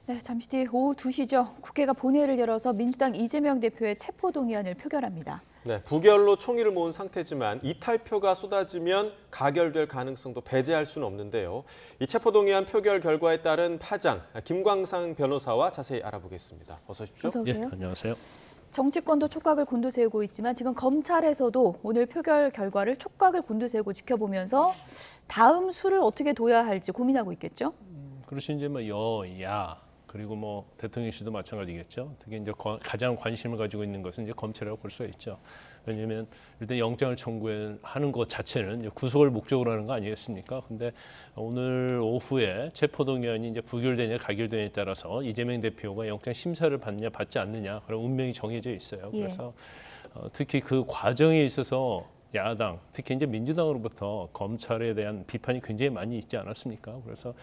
네, 잠시 뒤 오후 2시죠. 국회가 본회의를 열어서 민주당 이재명 대표의 체포동의안을 표결합니다. 네, 부결로 총의를 모은 상태지만 이탈표가 쏟아지면 가결될 가능성도 배제할 수는 없는데요. 이 체포동의안 표결 결과에 따른 파장, 김광상 변호사와 자세히 알아보겠습니다. 어서 오십시오. 어서 오세요. 예, 안녕하세요. 정치권도 촉각을 곤두세우고 있지만 지금 검찰에서도 오늘 표결 결과를 촉각을 곤두세우고 지켜보면서 다음 수를 어떻게 둬야 할지 고민하고 있겠죠? 그렇지 이제 뭐 여야 그리고 뭐 대통령실도 마찬가지겠죠. 특히 이제 가장 관심을 가지고 있는 것은 이제 검찰이라고 볼 수가 있죠. 왜냐하면 일단 영장을 청구하는 것 자체는 이제 구속을 목적으로 하는 거 아니겠습니까? 근데 오늘 오후에 체포동의안이 이제 부결되냐 가결되냐에 따라서 이재명 대표가 영장 심사를 받냐 받지 않느냐 그런 운명이 정해져 있어요. 그래서 특히 그 과정에 있어서 야당, 특히 이제 민주당으로부터 검찰에 대한 비판이 굉장히 많이 있지 않았습니까? 그래서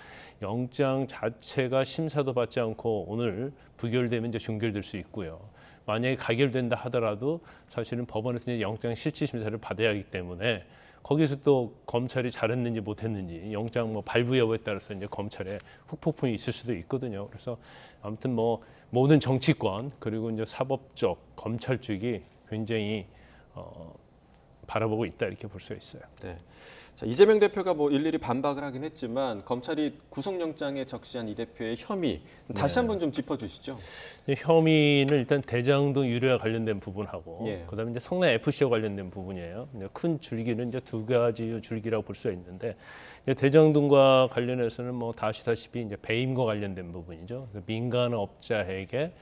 영장 자체가 심사도 받지 않고 오늘 부결되면 이제 종결될 수 있고요. 만약에 가결된다 하더라도 사실은 법원에서 이제 영장 실질 심사를 받아야 하기 때문에 거기서 또 검찰이 잘했는지 못했는지 영장 뭐 발부 여부에 따라서 이제 검찰에 후폭풍이 있을 수도 있거든요. 그래서 아무튼 뭐 모든 정치권 그리고 이제 사법 쪽, 검찰 쪽이 굉장히 바라보고 있다 이렇게 볼 수가 있어요. 네. 자, 이재명 대표가 뭐 일일이 반박을 하긴 했지만 검찰이 구속영장에 적시한 이 대표의 혐의 다시 한번 좀 짚어주시죠. 혐의는 일단 대장동 유료와 관련된 부분하고 그다음에 이제 성남 FC와 관련된 부분이에요. 큰 줄기는 이제 두 가지 줄기라고 볼 수가 있는데 대장동과 관련해서는 뭐 다 아시다시피 이제 배임과 관련된 부분이죠. 민간업자에게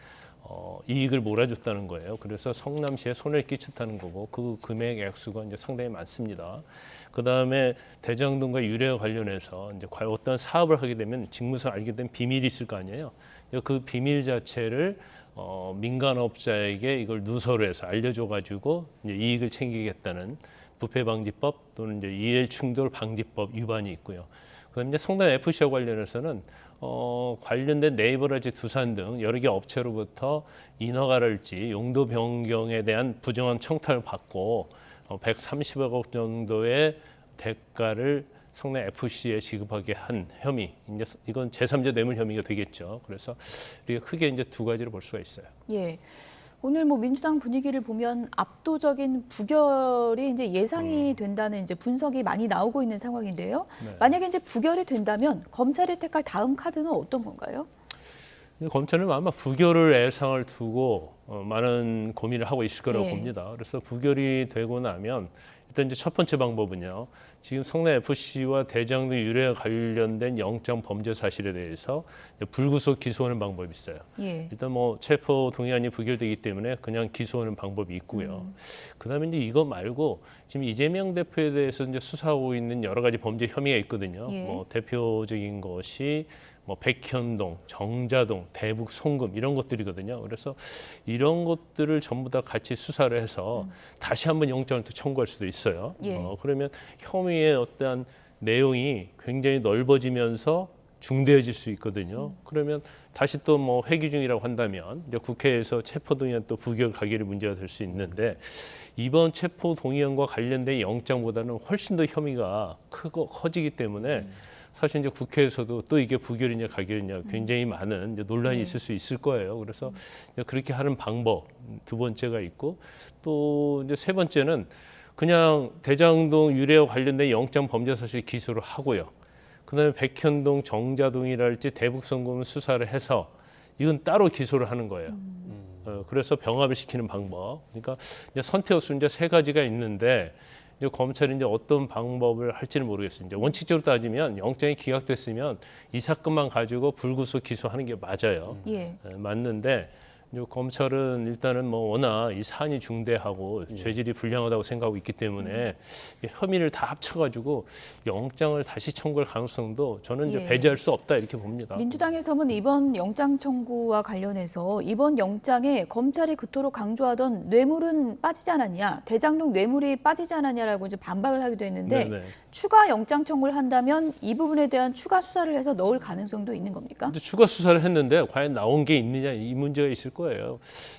이익을 몰아줬다는 거예요. 그래서 성남시에 손해를 끼쳤다는 거고 그 금액 액수가 이제 상당히 많습니다. 그 다음에 대장동과 유례와 관련해서 이제 어떤 사업을 하게 되면 직무상 알게 된 비밀이 있을 거 아니에요. 그 비밀 자체를 민간업자에게 이걸 누설을 해서 알려줘가지고 이제 이익을 챙기겠다는 부패방지법 또는 이제 이해충돌방지법 위반이 있고요. 그다음에 이제 성남 FC와 관련해서는 관련된 네이버라지 두산 등 여러 개 업체로부터 인허가랄지 용도 변경에 대한 부정한 청탁을 받고 130억 원 정도의 대가를 성남 FC에 지급하게 한 혐의, 이제 이건 제3자 뇌물 혐의가 되겠죠. 그래서 우리가 크게 이제 두 가지로 볼 수가 있어요. 예. 오늘 뭐 민주당 분위기를 보면 압도적인 부결이 이제 예상이 된다는 이제 분석이 많이 나오고 있는 상황인데요. 네. 만약에 이제 부결이 된다면 검찰이 택할 다음 카드는 어떤 건가요? 검찰은 아마 부결을 예상을 두고 많은 고민을 하고 있을 거라고 봅니다. 그래서 부결이 되고 나면 일단 이제 첫 번째 방법은요. 지금 성남 FC와 대장동 유례와 관련된 영장 범죄 사실에 대해서 불구속 기소하는 방법이 있어요. 일단 뭐 체포 동의안이 부결되기 때문에 그냥 기소하는 방법이 있고요. 그다음에 이제 이거 말고 지금 이재명 대표에 대해서 이제 수사하고 있는 여러 가지 범죄 혐의가 있거든요. 뭐 대표적인 것이 뭐 백현동, 정자동, 대북 송금 이런 것들이거든요. 그래서 이런 것들을 전부 다 같이 수사를 해서 다시 한번 영장을 또 청구할 수도 있어요. 그러면 혐의의 어떠한 내용이 굉장히 넓어지면서 중대해질 수 있거든요. 그러면 다시 또 뭐 회기 중이라고 한다면 이제 국회에서 체포동의안 또 부결 가결이 문제가 될 수 있는데 이번 체포동의안과 관련된 영장보다는 훨씬 더 혐의가 커지기 때문에 사실 이제 국회에서도 또 이게 부결이냐 가결이냐 굉장히 많은 이제 논란이 있을 수 있을 거예요. 그래서 그렇게 하는 방법 두 번째가 있고 또 이제 세 번째는 그냥 대장동 유례와 관련된 영장 범죄 사실 기소를 하고요. 그다음에 백현동, 정자동이랄지 대북송금을 수사를 해서 이건 따로 기소를 하는 거예요. 그래서 병합을 시키는 방법. 그러니까 이제 선택수 이제 세 가지가 있는데. 이제 검찰이 이제 어떤 방법을 할지는 모르겠어요. 이제 원칙적으로 따지면 영장이 기각됐으면 이 사건만 가지고 불구속 기소하는 게 맞아요. 맞는데 이제 검찰은 일단은 뭐 워낙 이 사안이 중대하고 죄질이 불량하다고 생각하고 있기 때문에 혐의를 다 합쳐가지고 영장을 다시 청구할 가능성도 저는 이제 배제할 수 없다 이렇게 봅니다. 민주당에서는 이번 영장 청구와 관련해서 이번 영장에 검찰이 그토록 강조하던 뇌물은 빠지지 않았냐, 대장동 뇌물이 빠지지 않았냐라고 이제 반박을 하기도 했는데 추가 영장 청구를 한다면 이 부분에 대한 추가 수사를 해서 넣을 가능성도 있는 겁니까? 근데 추가 수사를 했는데 과연 나온 게 있느냐 이 문제가 있을 거예요.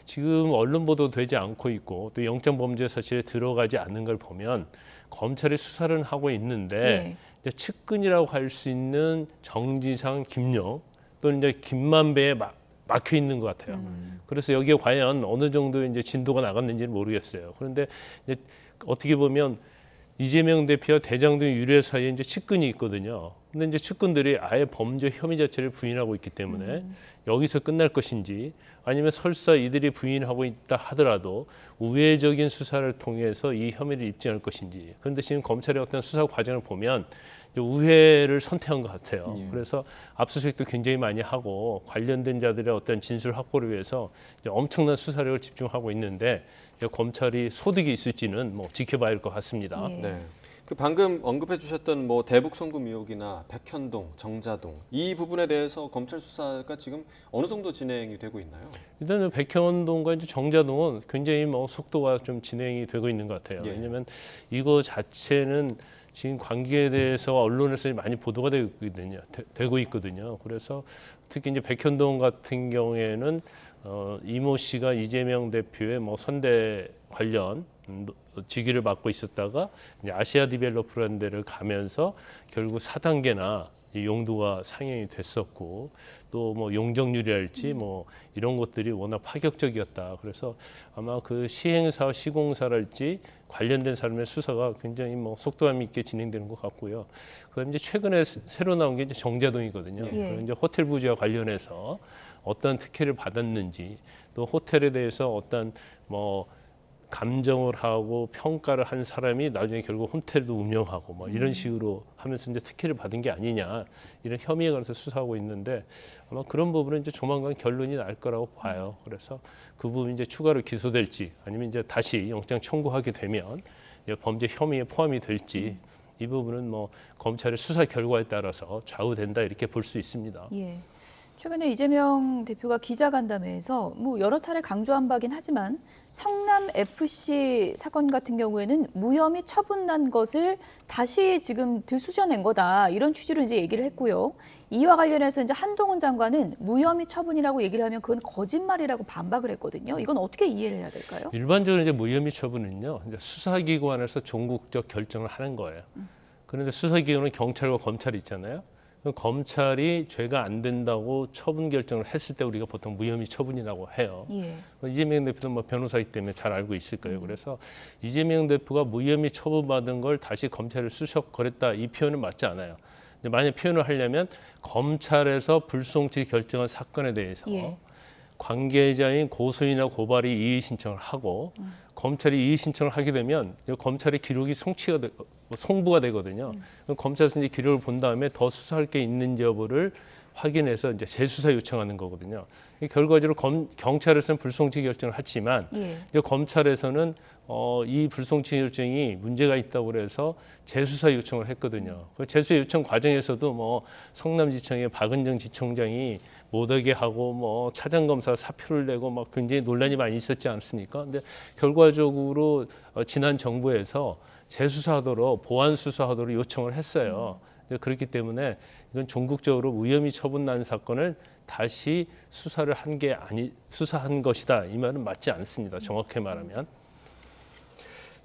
지금 언론 보도되지 않고 있고 또 영장 범죄 사실에 들어가지 않는 걸 보면 검찰이 수사를 하고 있는데 이제 측근이라고 할 수 있는 정지상, 김용 또는 이제 김만배에 막혀 있는 것 같아요. 그래서 여기에 과연 어느 정도 이제 진도가 나갔는지는 모르겠어요. 그런데 이제 어떻게 보면 이재명 대표와 대장동 유례 사이에 이제 측근이 있거든요. 근데 이제 측근들이 아예 범죄 혐의 자체를 부인하고 있기 때문에 여기서 끝날 것인지 아니면 설사 이들이 부인하고 있다 하더라도 우회적인 수사를 통해서 이 혐의를 입증할 것인지. 그런데 지금 검찰의 어떤 수사 과정을 보면 우회를 선택한 것 같아요. 그래서 압수수색도 굉장히 많이 하고 관련된 자들의 어떤 진술 확보를 위해서 이제 엄청난 수사력을 집중하고 있는데 검찰이 소득이 있을지는 뭐 지켜봐야 할 것 같습니다. 예. 네. 그 방금 언급해 주셨던 뭐 대북 송금 의혹이나 백현동, 정자동 이 부분에 대해서 검찰 수사가 지금 어느 정도 진행이 되고 있나요? 일단은 백현동과 이제 정자동은 굉장히 뭐 속도가 좀 진행이 되고 있는 것 같아요. 예. 왜냐하면 이거 자체는 지금 관계에 대해서 언론에서 많이 보도가 되고 있거든요. 그래서 특히 이제 백현동 같은 경우에는 이모 씨가 이재명 대표의 뭐 선대 관련 직위를 맡고 있었다가 이제 아시아 디벨로퍼라는 데를 가면서 결국 4단계나 이 용도가 상영이 됐었고 또 뭐 용적률이랄지 뭐 이런 것들이 워낙 파격적이었다. 그래서 아마 그 시행사, 시공사랄지 관련된 사람의 수사가 굉장히 뭐 속도감 있게 진행되는 것 같고요. 그다음에 이제 최근에 새로 나온 게 이제 정자동이거든요. 예. 이제 호텔 부지와 관련해서 어떤 특혜를 받았는지 또 호텔에 대해서 어떤 뭐 감정을 하고 평가를 한 사람이 나중에 결국 호텔도 운영하고 뭐 이런 식으로 하면서 이제 특혜를 받은 게 아니냐 이런 혐의에 관해서 수사하고 있는데 아마 그런 부분은 이제 조만간 결론이 날 거라고 봐요. 그래서 그 부분 이제 추가로 기소될지 아니면 이제 다시 영장 청구하게 되면 이제 범죄 혐의에 포함이 될지 이 부분은 뭐 검찰의 수사 결과에 따라서 좌우된다 이렇게 볼 수 있습니다. 예. 최근에 이재명 대표가 기자간담회에서 뭐 여러 차례 강조한 바긴 하지만 성남 FC 사건 같은 경우에는 무혐의 처분난 것을 다시 지금 들쑤셔낸 거다 이런 취지로 이제 얘기를 했고요. 이와 관련해서 이제 한동훈 장관은 무혐의 처분이라고 얘기를 하면 그건 거짓말이라고 반박을 했거든요. 이건 어떻게 이해를 해야 될까요? 일반적으로 이제 무혐의 처분은요, 이제 수사기관에서 종국적 결정을 하는 거예요. 그런데 수사기관은 경찰과 검찰이 있잖아요. 그럼 검찰이 죄가 안 된다고 처분 결정을 했을 때 우리가 보통 무혐의 처분이라고 해요. 예. 이재명 대표도 뭐 변호사이기 때문에 잘 알고 있을 거예요. 그래서 이재명 대표가 무혐의 처분받은 걸 다시 검찰에 수석거렸다 이 표현은 맞지 않아요. 근데 만약 표현을 하려면 검찰에서 불송치 결정한 사건에 대해서 예. 관계자인 고소인이나 고발이 이의 신청을 하고 검찰이 이의 신청을 하게 되면 검찰의 기록이 송부가 되거든요. 그럼 검찰에서 이제 기록을 본 다음에 더 수사할 게 있는지 여부를 확인해서 이제 재수사 요청하는 거거든요. 결과적으로 경찰에서는 불송치 결정을 하지만 예. 이제 검찰에서는 이 불송치 결정이 문제가 있다고 그래서 재수사 요청을 했거든요. 그 재수사 요청 과정에서도 뭐 성남지청의 박은정 지청장이 못하게 하고 뭐 차장검사 사표를 내고 막 굉장히 논란이 많이 있었지 않습니까? 근데 결과적으로 지난 정부에서 재수사하도록 보완 수사하도록 요청을 했어요. 그렇기 때문에 이건 종국적으로 무혐의 처분난 사건을 다시 수사한 것이다. 이 말은 맞지 않습니다. 정확히 말하면.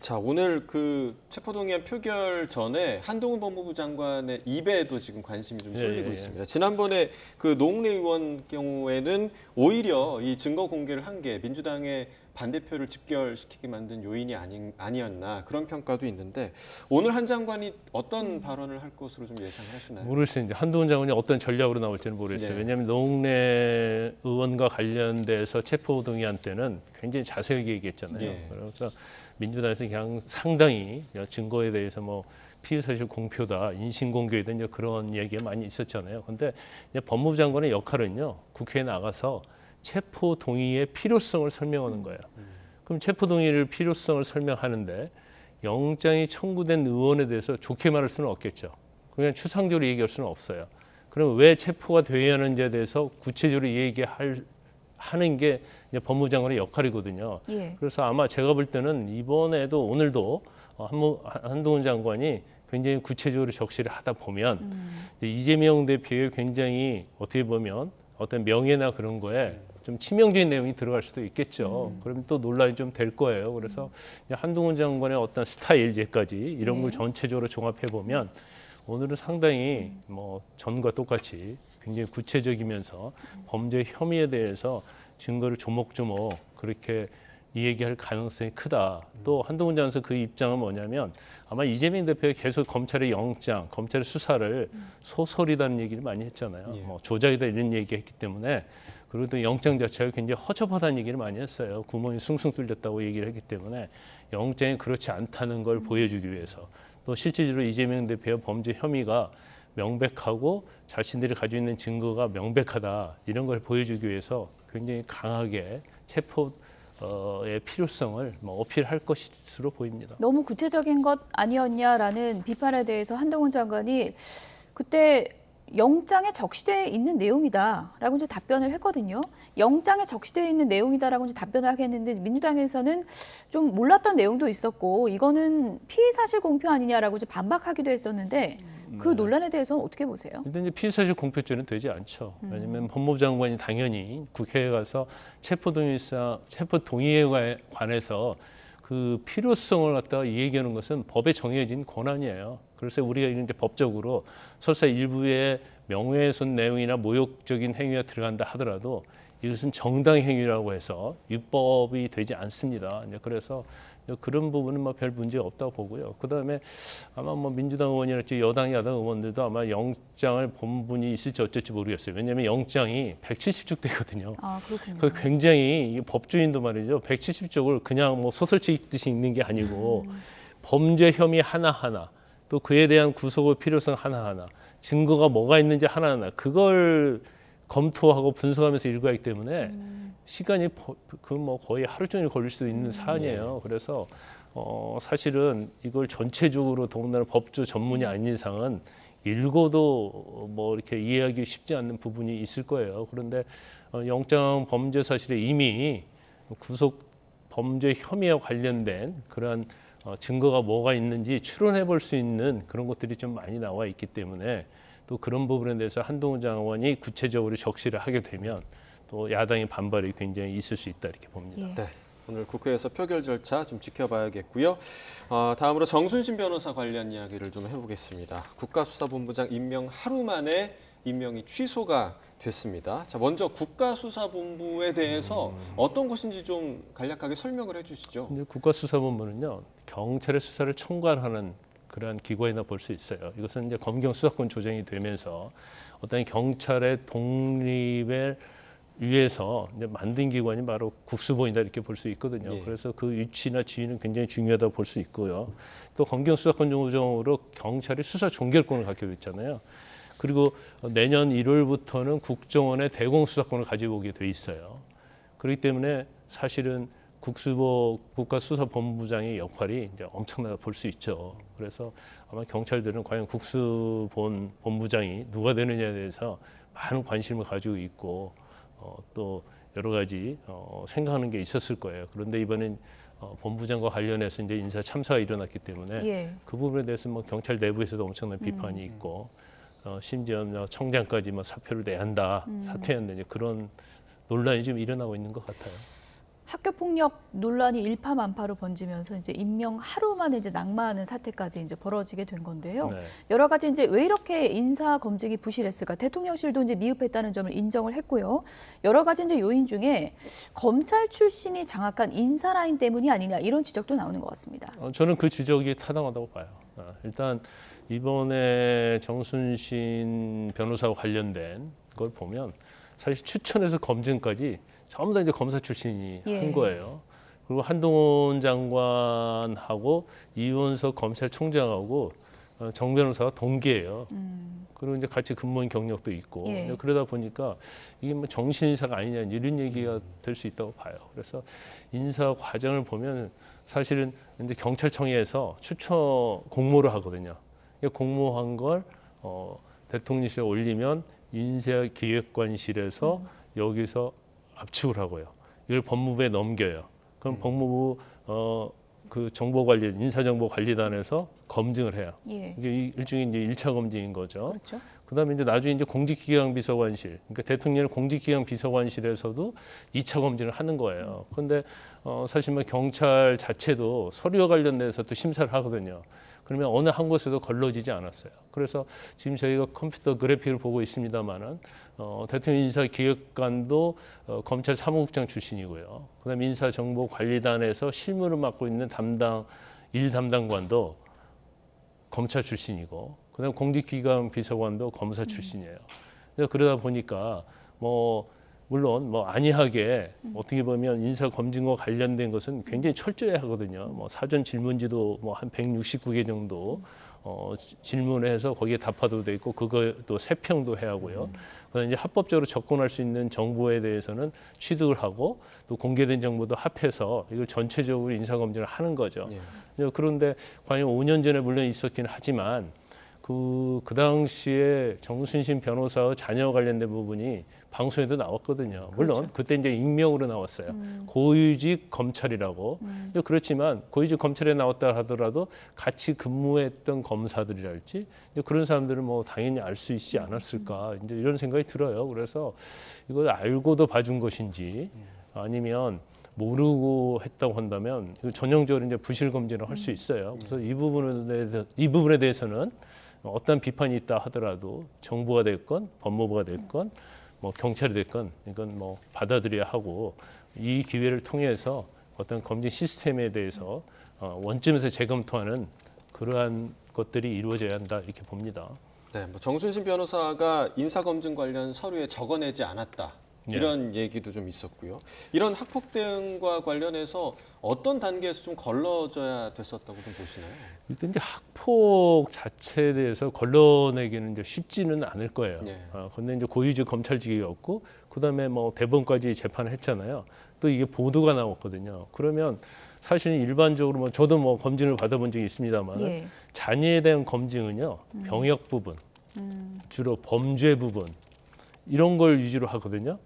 자, 오늘 그 체포동의안 표결 전에 한동훈 법무부 장관의 입에도 지금 관심이 좀 쏠리고 있습니다. 지난번에 그 노웅래 의원 경우에는 오히려 이 증거 공개를 한 게 민주당의 반대표를 집결시키게 만든 요인이 아니었나 그런 평가도 있는데 오늘 한 장관이 어떤 발언을 할 것으로 좀 예상하시나요? 모르겠어요. 이제 한동훈 장관이 어떤 전략으로 나올지는 모르겠어요. 네. 왜냐하면 노웅래 의원과 관련돼서 체포동의안 때는 굉장히 자세하게 얘기했잖아요. 네. 그래서 민주당에서 그냥 상당히 증거에 대해서 뭐 피의사실 공표다, 인신공격이다 이제 그런 얘기가 많이 있었잖아요. 그런데 법무부 장관의 역할은요, 국회에 나가서 체포 동의의 필요성을 설명하는 거예요. 그럼 체포 동의를 필요성을 설명하는데 영장이 청구된 의원에 대해서 좋게 말할 수는 없겠죠. 그냥 추상적으로 얘기할 수는 없어요. 그럼 왜 체포가 되어야 하는지에 대해서 구체적으로 하는 게 이제 법무부 장관의 역할이거든요. 예. 그래서 아마 제가 볼 때는 이번에도 오늘도 한동훈 장관이 굉장히 구체적으로 적시를 하다 보면 이재명 대표의 굉장히 어떻게 보면 어떤 명예나 그런 거에 좀 치명적인 내용이 들어갈 수도 있겠죠. 그럼 또 논란이 좀 될 거예요. 그래서 한동훈 장관의 어떤 스타일 제까지 이런 걸 전체적으로 종합해 보면 오늘은 상당히 뭐 전과 똑같이 굉장히 구체적이면서 범죄 혐의에 대해서 증거를 조목조목 그렇게 얘기할 가능성이 크다. 또 한동훈 장관에서 그 입장은 뭐냐면 아마 이재명 대표가 계속 검찰의 영장, 검찰의 수사를 소설이라는 얘기를 많이 했잖아요. 예. 뭐 조작이다 이런 얘기했기 때문에 그리고 또 영장 자체가 굉장히 허접하다는 얘기를 많이 했어요. 구멍이 숭숭 뚫렸다고 얘기를 했기 때문에 영장이 그렇지 않다는 걸 보여주기 위해서 또 실질적으로 이재명 대표의 범죄 혐의가 명백하고 자신들이 가지고 있는 증거가 명백하다 이런 걸 보여주기 위해서 굉장히 강하게 체포의 필요성을 뭐 어필할 것으로 보입니다. 너무 구체적인 것 아니었냐라는 비판에 대해서 한동훈 장관이 그때 영장에 적시되어 있는 내용이다라고 이제 답변을 했거든요. 영장에 적시되어 있는 내용이다라고 이제 답변을 하겠는데 민주당에서는 좀 몰랐던 내용도 있었고 이거는 피의사실 공표 아니냐라고 이제 반박하기도 했었는데 그 논란에 대해서는 어떻게 보세요? 일단 이제 피의사실 공표죄는 되지 않죠. 왜냐하면 법무부 장관이 당연히 국회에 가서 체포동의에 관해서 그 필요성을 갖다가 얘기하는 것은 법에 정해진 권한이에요. 그래서 우리가 이제 법적으로 설사 일부의 명예훼손 내용이나 모욕적인 행위가 들어간다 하더라도 이것은 정당 행위라고 해서 유법이 되지 않습니다. 이제 그래서 그런 부분은 뭐 별 문제 없다고 보고요. 그다음에 아마 뭐 민주당 의원이랄지 여당 야당 의원들도 아마 영장을 본 분이 있을지 어쩔지 모르겠어요. 왜냐하면 영장이 170쪽 되거든요. 아, 그렇군요. 그 굉장히 법조인도 말이죠. 170쪽을 그냥 뭐 소설책 읽듯이 읽는 게 아니고 범죄 혐의 하나하나 또 그에 대한 구속의 필요성 하나하나 증거가 뭐가 있는지 하나하나 그걸 검토하고 분석하면서 읽어야 하기 때문에 시간이 그 뭐 거의 하루 종일 걸릴 수도 있는 사안이에요. 그래서 사실은 이걸 전체적으로 더군다나 법조 전문이 아닌 이상은 읽어도 뭐 이렇게 이해하기 쉽지 않는 부분이 있을 거예요. 그런데 영장 범죄 사실에 이미 구속 범죄 혐의와 관련된 그러한 증거가 뭐가 있는지 추론해 볼 수 있는 그런 것들이 좀 많이 나와 있기 때문에 또 그런 부분에 대해서 한동훈 장관이 구체적으로 적시를 하게 되면 또 야당의 반발이 굉장히 있을 수 있다 이렇게 봅니다. 예. 네, 오늘 국회에서 표결 절차 좀 지켜봐야겠고요. 다음으로 정순신 변호사 관련 이야기를 좀 해보겠습니다. 국가수사본부장 임명 하루 만에 임명이 취소가 됐습니다. 자, 먼저 국가수사본부에 대해서 어떤 곳인지 좀 간략하게 설명을 해주시죠. 국가수사본부는요 경찰의 수사를 총괄하는 그러한 기관이나 볼 수 있어요. 이것은 이제 검경 수사권 조정이 되면서 어떤 경찰의 독립을 위해서 이제 만든 기관이 바로 국수본이다 이렇게 볼 수 있거든요. 예. 그래서 그 위치나 지위는 굉장히 중요하다고 볼 수 있고요. 또 검경 수사권 조정으로 경찰이 수사 종결권을 갖게 됐잖아요. 그리고 내년 1월부터는 국정원의 대공수사권을 가지고 오게 돼 있어요. 그렇기 때문에 사실은 국가수사본부장의 역할이 이제 엄청나다 볼 수 있죠. 그래서 아마 경찰들은 과연 국수본부장이 누가 되느냐에 대해서 많은 관심을 가지고 있고 또 여러 가지 생각하는 게 있었을 거예요. 그런데 이번엔 본부장과 관련해서 이제 인사 참사가 일어났기 때문에 예. 그 부분에 대해서 뭐 경찰 내부에서도 엄청난 비판이 있고 심지어 청장까지 뭐 사표를 내야 한다, 사퇴해야 한다 이제 그런 논란이 좀 일어나고 있는 것 같아요. 학교 폭력 논란이 일파만파로 번지면서 이제 임명 하루 만에 이제 낙마하는 사태까지 이제 벌어지게 된 건데요. 네. 여러 가지 이제 왜 이렇게 인사 검증이 부실했을까? 대통령실도 이제 미흡했다는 점을 인정을 했고요. 여러 가지 이제 요인 중에 검찰 출신이 장악한 인사 라인 때문이 아니냐 이런 지적도 나오는 것 같습니다. 저는 그 지적이 타당하다고 봐요. 일단 이번에 정순신 변호사와 관련된 걸 보면 사실 추천에서 검증까지 전부 다 이제 검사 출신이 예. 한 거예요. 그리고 한동훈 장관하고 이원석 검찰총장하고 정 변호사가 동기예요. 그리고 이제 같이 근무한 경력도 있고 예. 그러다 보니까 이게 뭐 정신 인사가 아니냐 이런 얘기가 될 수 있다고 봐요. 그래서 인사 과정을 보면 사실은 이제 경찰청에서 추천 공모를 하거든요. 공모한 걸 대통령실에 올리면 인사기획관실에서 여기서 압축을 하고요. 이걸 법무부에 넘겨요. 그럼 법무부 그 정보관리 인사정보관리단에서 검증을 해요. 예. 이게 일종의 이제 1차 검증인 거죠. 그렇죠. 그다음에 이제 나중에 이제 공직기강비서관실, 그러니까 대통령 공직기강비서관실에서도 2차 검증을 하는 거예요. 그런데 사실 뭐 경찰 자체도 서류와 관련돼서 또 심사를 하거든요. 그러면 어느 한 곳에도 걸러지지 않았어요. 그래서 지금 저희가 컴퓨터 그래픽을 보고 있습니다만은 대통령 인사기획관도 검찰 사무국장 출신이고요. 그다음에 인사정보관리단에서 실무를 맡고 있는 일 담당관도 검찰 출신이고, 그다음에 공직기강 비서관도 검사 출신이에요. 그래서 그러다 보니까 물론 안이하게 어떻게 보면 인사 검증과 관련된 것은 굉장히 철저히 하거든요. 사전 질문지도 한 169개 정도 질문을 해서 거기에 답하도 돼 있고 그것도 세평도 해야 하고요. 그다음에 이제 합법적으로 접근할 수 있는 정보에 대해서는 취득을 하고 또 공개된 정보도 합해서 이걸 전체적으로 인사 검증을 하는 거죠. 그런데 과연 5년 전에 물론 있었긴 하지만 그 당시에 정순신 변호사와 자녀 관련된 부분이 방송에도 나왔거든요. 물론 그렇죠. 그때 이제 익명으로 나왔어요. 고위직 검찰이라고. 그렇지만 고위직 검찰에 나왔다 하더라도 같이 근무했던 검사들이랄지 그런 사람들은 당연히 알 수 있지 않았을까 이제 이런 생각이 들어요. 그래서 이걸 알고도 봐준 것인지 아니면 모르고 했다고 한다면 전형적으로 이제 부실 검증을 할 수 있어요. 그래서 이 부분에 대해서는 어떤 비판이 있다 하더라도 정부가 됐건 법무부가 됐건 경찰이 됐건 이건 받아들여야 하고, 이 기회를 통해서 어떤 검증 시스템에 대해서 원점에서 재검토하는 그러한 것들이 이루어져야 한다 이렇게 봅니다. 네, 정순신 변호사가 인사검증 관련 서류에 적어내지 않았다. 이런 얘기도 좀 있었고요. 이런 학폭 대응과 관련해서 어떤 단계에서 좀 걸러져야 됐었다고 좀 보시나요? 일단 이제 학폭 자체에 대해서 걸러내기는 이제 쉽지는 않을 거예요. 그런데 이제 고위직 검찰직이었고, 그다음에 대법원까지 재판을 했잖아요. 또 이게 보도가 나왔거든요. 그러면 사실은 일반적으로 저도 검증을 받아본 적이 있습니다만 자녀에 대한 검증은요 병역 부분, 주로 범죄 부분 이런 걸 위주로 하거든요.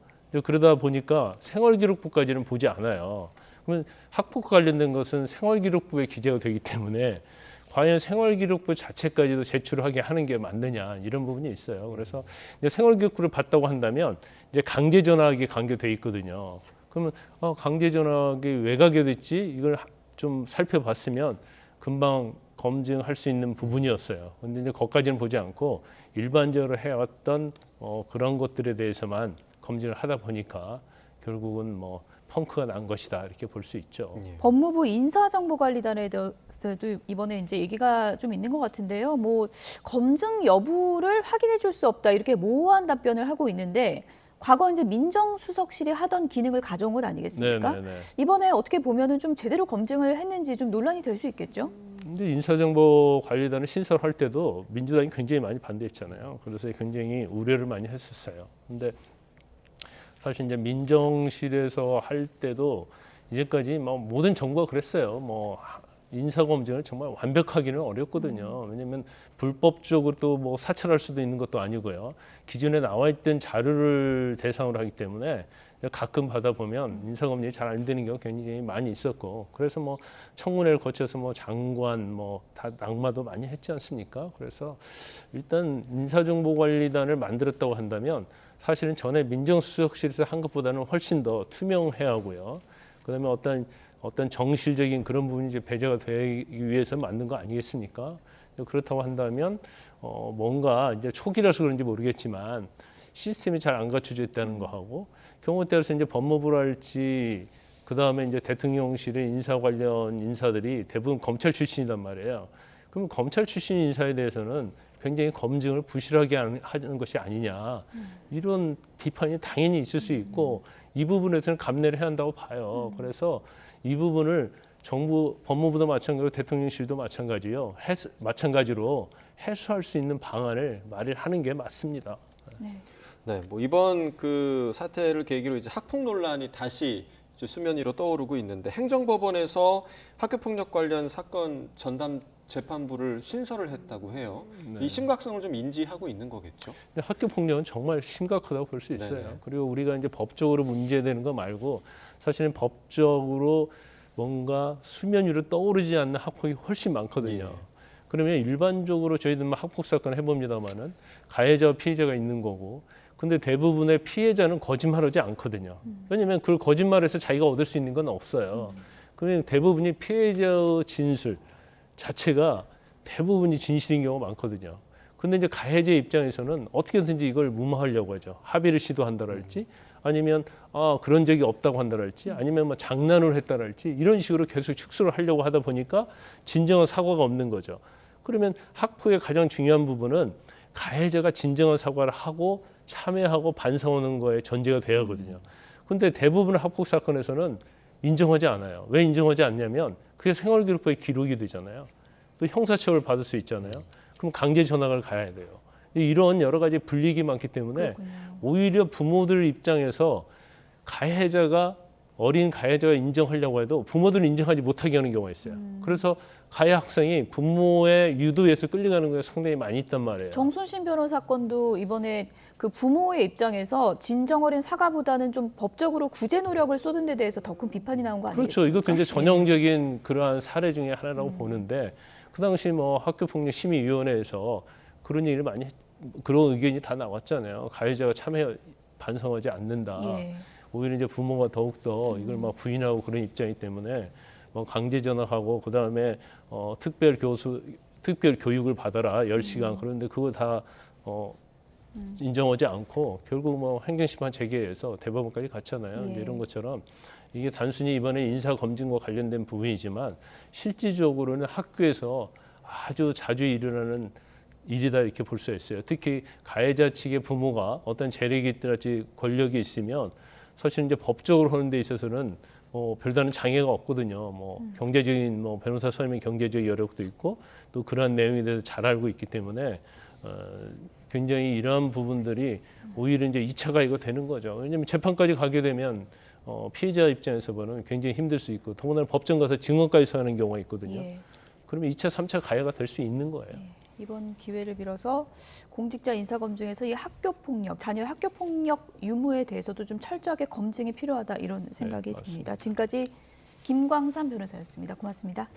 그러다 보니까 생활기록부까지는 보지 않아요. 그러면 학폭과 관련된 것은 생활기록부에 기재가 되기 때문에 과연 생활기록부 자체까지도 제출하게 하는 게 맞느냐 이런 부분이 있어요. 그래서 이제 생활기록부를 봤다고 한다면 이제 강제 전학이 강제돼 있거든요. 그러면 강제 전학이 왜 가게 됐지? 이걸 좀 살펴봤으면 금방 검증할 수 있는 부분이었어요. 그런데 이제 거기까지는 보지 않고 일반적으로 해왔던 그런 것들에 대해서만 검증을 하다 보니까 결국은 펑크가 난 것이다 이렇게 볼 수 있죠. 법무부 인사정보관리단에 대해서도 이번에 이제 얘기가 좀 있는 것 같은데요. 검증 여부를 확인해 줄 수 없다 이렇게 모호한 답변을 하고 있는데, 과거 이제 민정수석실이 하던 기능을 가져온 것 아니겠습니까? 이번에 어떻게 보면은 좀 제대로 검증을 했는지 좀 논란이 될 수 있겠죠. 근데 인사정보관리단을 신설할 때도 민주당이 굉장히 많이 반대했잖아요. 그래서 굉장히 우려를 많이 했었어요. 근데 사실 이제 민정실에서 할 때도 이제까지 모든 정부가 그랬어요. 인사검증을 정말 완벽하기는 어렵거든요. 왜냐하면 불법적으로 또 사찰할 수도 있는 것도 아니고요. 기존에 나와 있던 자료를 대상으로 하기 때문에 가끔 받아보면 인사검증이 잘 안 되는 경우가 굉장히 많이 있었고, 그래서 청문회를 거쳐서 장관 다 낙마도 많이 했지 않습니까? 그래서 일단 인사정보관리단을 만들었다고 한다면 사실은 전에 민정수석실에서 한 것보다는 훨씬 더 투명해야 하고요. 그다음에 어떤 정실적인 그런 부분이 이제 배제가 되기 위해서 만든 거 아니겠습니까? 그렇다고 한다면 뭔가 이제 초기라서 그런지 모르겠지만 시스템이 잘 안 갖춰져 있다는 거하고, 경우에 따라서 이제 법무부랄지 그다음에 이제 대통령실의 인사 관련 인사들이 대부분 검찰 출신이란 말이에요. 그럼 검찰 출신 인사에 대해서는 굉장히 검증을 부실하게 하는 것이 아니냐 이런 비판이 당연히 있을 수 있고, 이 부분에서는 감내를 해야 한다고 봐요. 그래서 이 부분을 정부 법무부도 마찬가지고 대통령실도 마찬가지로 해소할 수 있는 방안을 마련하는 게 맞습니다. 네, 이번 그 사태를 계기로 이제 학폭 논란이 다시 이제 수면 위로 떠오르고 있는데, 행정법원에서 학교폭력 관련 사건 전담 재판부를 신설을 했다고 해요. 이 심각성을 좀 인지하고 있는 거겠죠? 학교 폭력은 정말 심각하다고 볼 수 있어요. 그리고 우리가 이제 법적으로 문제되는 거 말고 사실은 법적으로 뭔가 수면 위로 떠오르지 않는 학폭이 훨씬 많거든요. 그러면 일반적으로 저희들 학폭 사건 해봅니다만은 가해자와 피해자가 있는 거고, 근데 대부분의 피해자는 거짓말하지 않거든요. 왜냐하면 그 거짓말에서 자기가 얻을 수 있는 건 없어요. 그러면 대부분이 피해자의 진술 자체가 대부분이 진실인 경우가 많거든요. 근데 이제 가해자 입장에서는 어떻게든지 이걸 무마하려고 하죠. 합의를 시도한다랄지 아니면 그런 적이 없다고 한다랄지 아니면 뭐 장난을 했다랄지 이런 식으로 계속 축소를 하려고 하다 보니까 진정한 사과가 없는 거죠. 그러면 학폭의 가장 중요한 부분은 가해자가 진정한 사과를 하고 참여하고 반성하는 거에 전제가 돼야 하거든요. 근데 대부분의 학폭 사건에서는 인정하지 않아요. 왜 인정하지 않냐면 그게 생활기록부의 기록이 되잖아요. 또 형사처벌을 받을 수 있잖아요. 그럼 강제 전학을 가야 돼요. 이런 여러 가지 불이익이 많기 때문에 그렇군요. 오히려 부모들 입장에서 어린 가해자가 인정하려고 해도 부모들은 인정하지 못하게 하는 경우가 있어요. 그래서 가해 학생이 부모의 유도에서 끌려가는 경우가 상당히 많이 있단 말이에요. 정순신 변호사 건도 이번에 그 부모의 입장에서 진정 어린 사과보다는 좀 법적으로 구제 노력을 쏟은 데 대해서 더 큰 비판이 나온 거 아니겠습니까? 그렇죠. 이거 굉장히 전형적인 그러한 사례 중에 하나라고 보는데 그 당시 뭐 학교폭력심의위원회에서 그런 얘기를 그런 의견이 다 나왔잖아요. 가해자가 반성하지 않는다. 예. 오히려 이제 부모가 더욱더 이걸 막 부인하고 그런 입장이기 때문에 뭐 강제 전학하고 그다음에 특별 교육을 받아라 10시간 그런데 그거 다 인정하지 않고 결국 뭐 행정심판 재개해서 대법원까지 갔잖아요. 예. 이제 이런 것처럼 이게 단순히 이번에 인사 검증과 관련된 부분이지만 실질적으로는 학교에서 아주 자주 일어나는 일이다 이렇게 볼 수 있어요. 특히 가해자 측의 부모가 어떤 재력이 있든지 권력이 있으면 사실 이제 법적으로 하는 데 있어서는 별다른 장애가 없거든요. 경제적인 변호사 선임의 경제적 여력도 있고 또 그러한 내용에 대해서 잘 알고 있기 때문에 굉장히 이러한 부분들이 오히려 이제 2차 가해가 되는 거죠. 왜냐하면 재판까지 가게 되면 피해자 입장에서 보면 굉장히 힘들 수 있고 더군다나 법정 가서 증언까지 서하는 경우가 있거든요. 예. 그러면 2차, 3차 가해가 될 수 있는 거예요. 이번 기회를 빌어서 공직자 인사검증에서 이 학교폭력, 자녀 학교폭력 유무에 대해서도 좀 철저하게 검증이 필요하다 이런 생각이 맞습니다. 듭니다. 지금까지 김광삼 변호사였습니다. 고맙습니다.